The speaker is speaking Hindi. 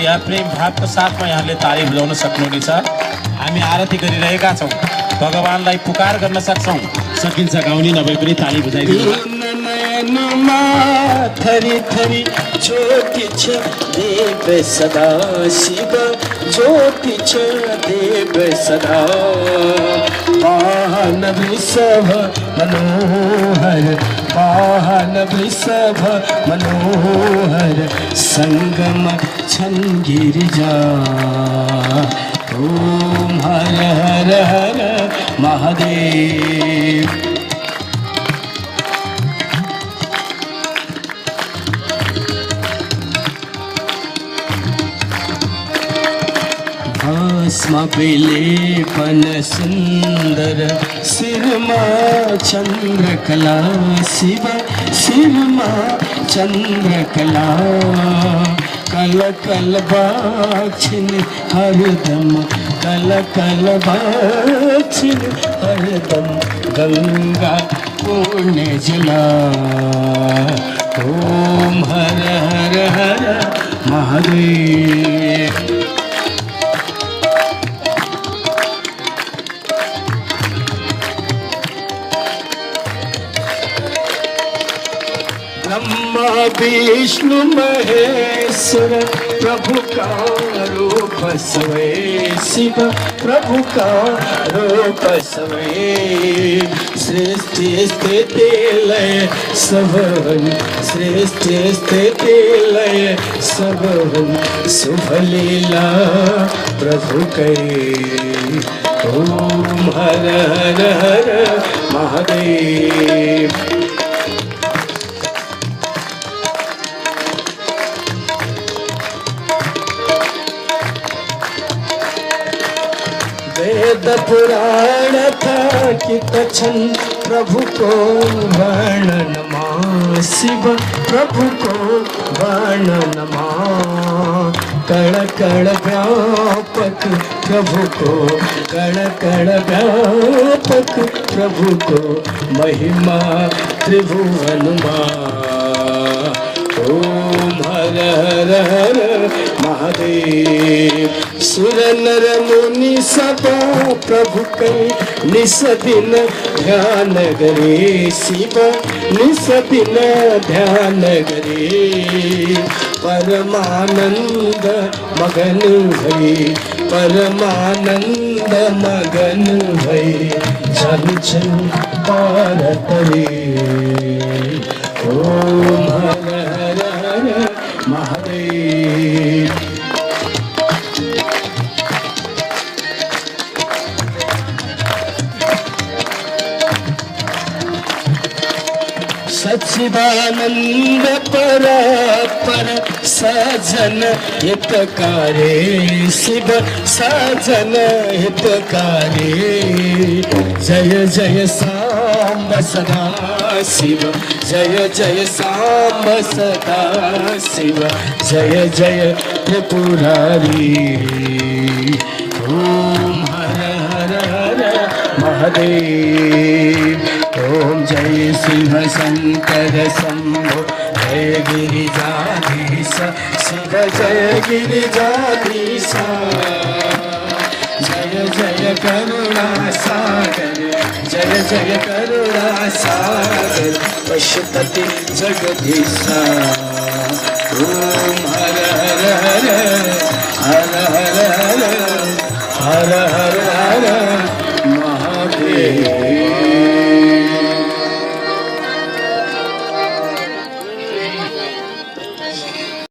या प्रेम भावको साथमा यहाँले ताली बजाउन सक्नुहुनेछ। हामी आरती गरिरहेका छौँ, भगवानलाई पुकार गर्न सक्छौँ। सकिन्छ गाउने नभए पनि ताली बजाइदिनु। नयनमा थरी थरी ज्योति छ देव सदा शिव, ज्योति छ देव सदा। वाहन वृषभ मनोहर, वाहन वृषभ मनोहर, संगम छन् गिरिजा। ओम हर हर हर महादेव। भस्म विलेपन सुंदर, सिरमा चंद्रकला शिव, सिरमा चंद्रकला। कल कल बाछिन हरदम, कल कल बाछिन हरदम, गंगा पूर्ण जला। ओम हर हर हर महादेव। ब्रह्मा विष्णु महेश्वर, प्रभु का रूप सवे शिव, प्रभु का रूप सवे। सृष्टि स्थिति लय सबन, सृष्टि स्थिति लय सबन, शुभ लीला प्रभु करे। ओम हर हर हर महादेव। वेद पुराण था कित छन, प्रभु को वर्णन मा शिव, प्रभु को वर्णन मा। कण कण व्यापक प्रभु को, कण कण व्यापक प्रभु को, महिमा त्रिभुवन मा। ओम हर हर हर महादेव। सुर नर मुनि सब प्रभु के निस दिन ध्यान करे शिव, निस दिन ध्यान करे। परमानंद मगन भई, परमानंद मगन भई, चल चल पार तरे। ओम हर हर हर महादेव। सच्चिदानंद परात्पर सजन हितकारी शिव, सजन हितकारी। जय जय सांब सदा शिव, जय जय सांब सदा शिव, जय जय त्रिपुरारी। ओम हर हर हर महादेव। ओम जय शिव शंकर शंभो, जय गिरिजाधीश शिव, जय गिरिजाधीश। जय जय करुणा सागर, जय जय करुणा सागर, पशुपति जगदीश। ओम हर हर हर हर हर हर हर हर हर महादेव।